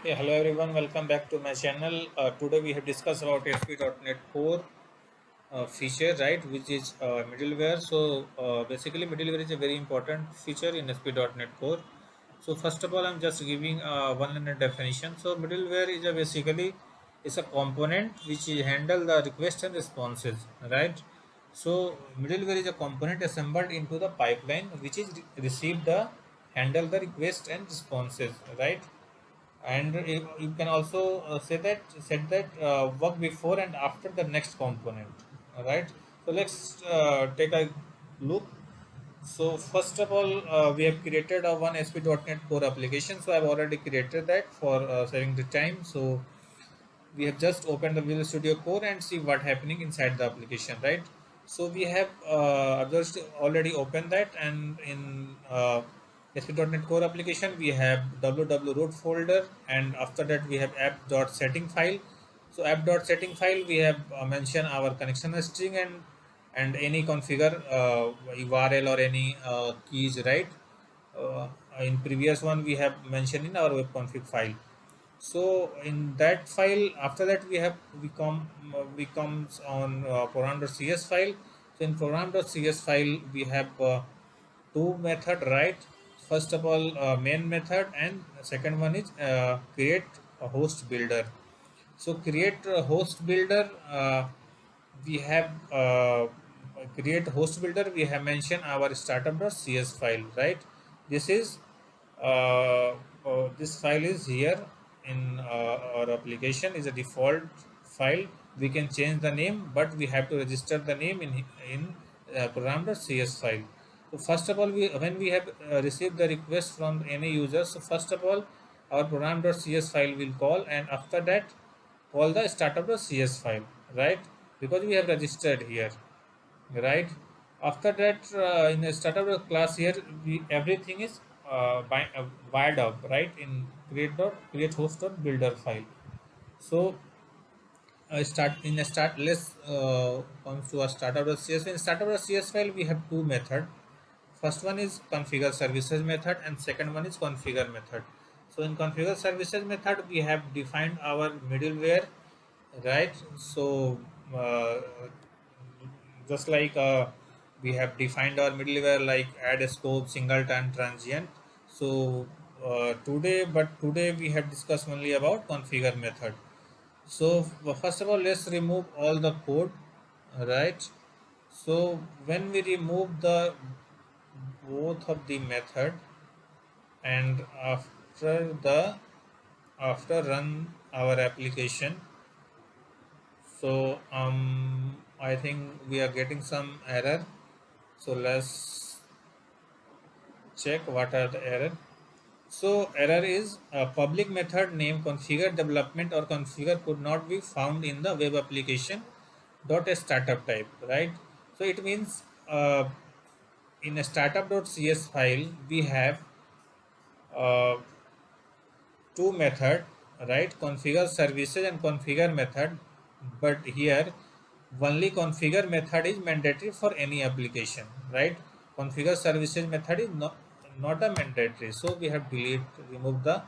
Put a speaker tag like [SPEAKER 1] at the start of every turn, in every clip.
[SPEAKER 1] Hey, hello everyone, welcome back to my channel. Today we have discussed about app.Net core feature, right, which is middleware. So basically middleware is a very important feature in app.Net core. So first of all, I'm just giving one liner definition. So middleware is basically is a component which handle the request and responses, right? So middleware is a component assembled into the pipeline which is received the handle the request and responses, right? And you can also say that set that work before and after the next component. All right, so let's take a look. So first of all, we have created a one sp.net core application. So I've already created that for saving the time. So we have just opened the Visual Studio Core and see what happening inside the application, right? So we have just already opened that, and in ASP.NET Core application we have www root folder, and after that we have app.setting file. So app.setting file we have mentioned our connection string and any configure URL or any keys, right? In previous one we have mentioned in our web config file. So in that file, after that we comes on program.cs file. So in program.cs file we have two method, right? First of all, main method, and second one is create a host builder. So create a host builder. We have create host builder. We have mentioned our startup.cs file, right? This is this file is here in our application is a default file. We can change the name, but we have to register the name in program.cs file. So first of all, when we have received the request from any user, so first of all, our program.cs file will call, and after that call the startup.cs file, right? Because we have registered here, right? After that, in the startup class here, everything is wired up, right? In create host dot builder file. So start in a start. Let's comes to a startup.cs. In startup.cs file, we have two method. First one is configure services method, and second one is configure method. So in configure services method, we have defined our middleware, right? So uh, just like we have defined our middleware like add scope, singleton, transient. So today we have discussed only about configure method. So first of all, let's remove all the code, right? So when we remove the both of the method, and after run our application, so I think we are getting some error. So let's check what are the error. So error is a public method name configure development or configure could not be found in the web application dot a startup type, right? So it means in a startup.cs file we have uh, two method, right? Configure services and configure method, but here only configure method is mandatory for any application, right? Configure services method is not a mandatory, so we have remove the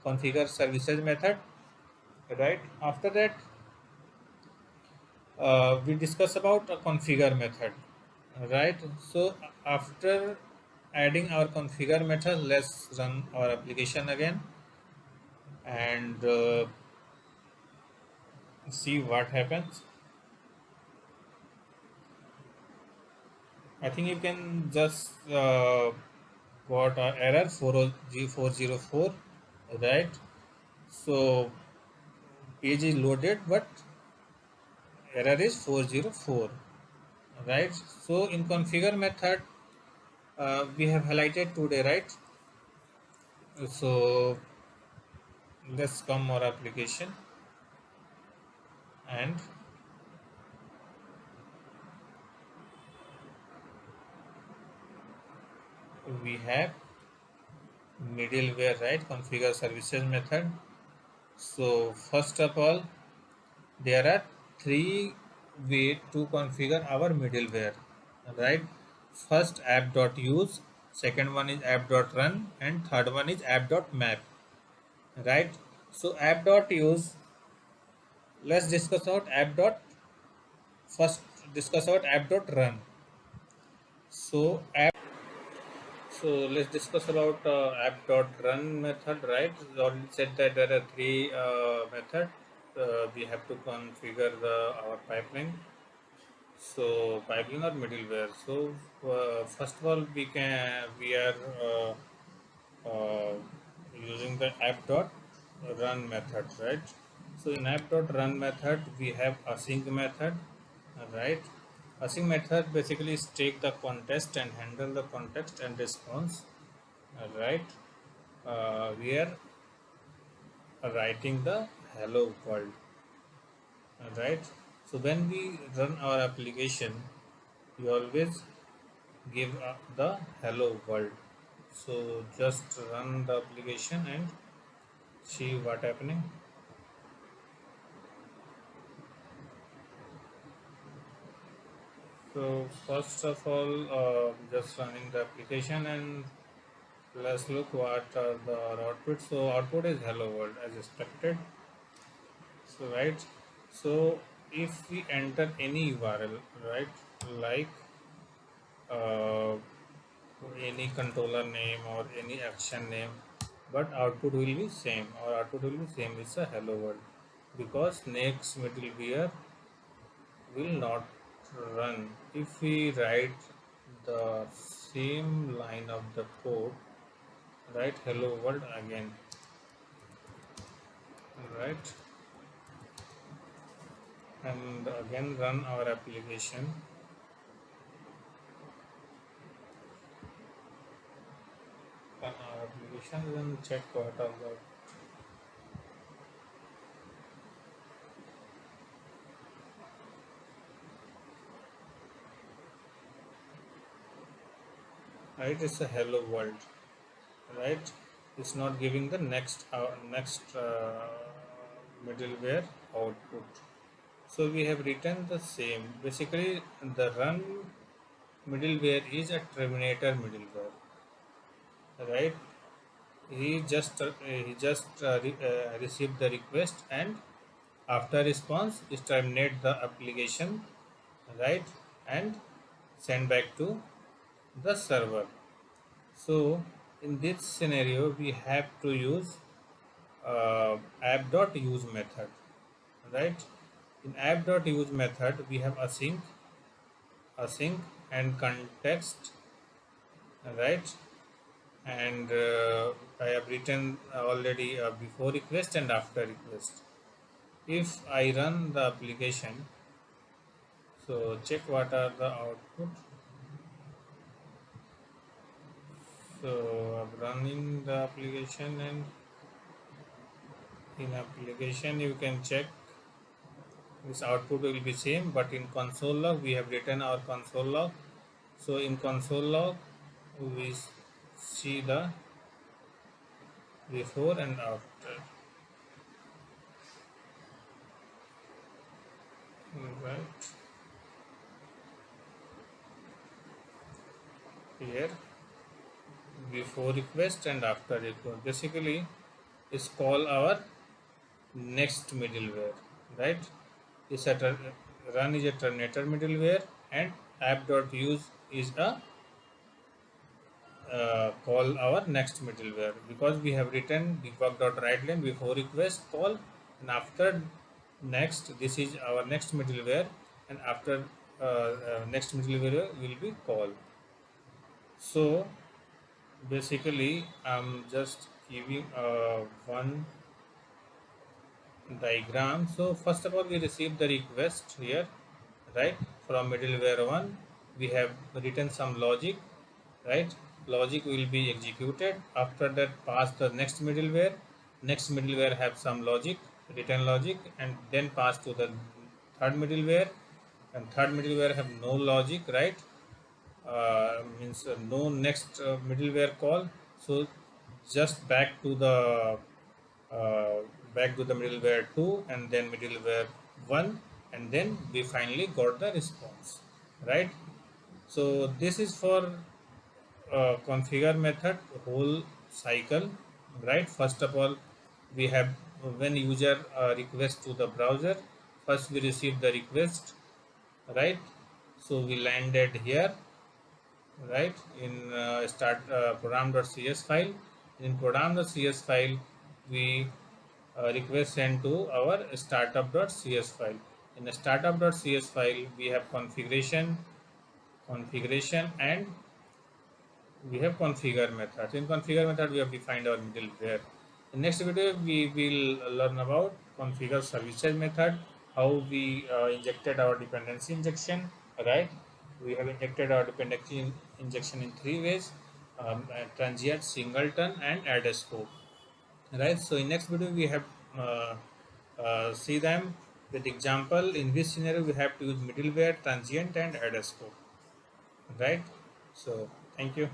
[SPEAKER 1] configure services method, right? After that we discuss about a configure method, right? So after adding our configure method, let's run our application again and see what happens. I think you can just got a error 404, right? So page is loaded, but error is 404, right? So in configure method, we have highlighted today, right? So let's come our application, and we have middleware, right? Configure services method. So first of all, there are three way to configure our middleware, right? First app.Use, second one is app.Run, and third one is app.Map, right? So app.use, let's discuss about app dot first discuss about app.run. So app so let's discuss about app.run method, right? We already said that there are three methods. We have to configure our pipeline. So pipeline or middleware. So first of all, we are uh, using the app.run method, right? So in app.run method, we have async method, right? Async method basically is take the context and handle the context and response, right? We are writing the hello world, right? So when we run our application, we always give the hello world. So just run the application and see what happening. So first of all, just running the application and let's look what are the output. So output is hello world as expected. So right. So if we enter any URL, right, like uh, any controller name or any action name, but output will be same, or output will be same, it's a hello world, because next middleware will not run if we write the same line of the code, write hello world again, right, and again run our application. Run our application and check what are the right, it's a hello world, right, it's not giving the next middleware output. So we have written the same. Basically, the run middleware is a terminator middleware, right? He just received the request, and after response, is terminate the application, right, and send back to the server. So in this scenario, we have to use app.use method, right? In app.use method, we have async and context, right, and I have written already before request and after request. If I run the application, so check what are the output. So I'm running the application, and in application you can check this output will be same, but in console log we have written our console log. So in console log we see the before and after, right, here before request and after request. Basically is call our next middleware, right? Is a run is a terminator middleware, and app.use is a call our next middleware, because we have written debug.writeLine before request call, and after next, this is our next middleware, and after next middleware will be call. So basically I'm just giving one diagram. So first of all, we receive the request here, right, from middleware 1. We have written some logic, right, logic will be executed. After that, pass the next middleware have some logic, written logic, and then pass to the third middleware, and third middleware have no logic, right, means no next middleware call. So just uh, back to the middleware 2, and then middleware 1, and then we finally got the response, right. So this is for configure method whole cycle, right. First of all, we have when user request to the browser, first we receive the request, right? So we landed here, right, in start program.cs file. In program.cs file, we request sent to our startup.cs file. In the startup.cs file, we have configuration, and we have configure method. In configure method, we have defined our middleware. In next video, we will learn about configure services method, how we injected our dependency injection, right? We have injected our dependency injection in three ways: transient, singleton, and add a scope, right? So in next video, we have uh, see them with example. In this scenario, we have to use middleware, transient, and add a scope, right? So thank you.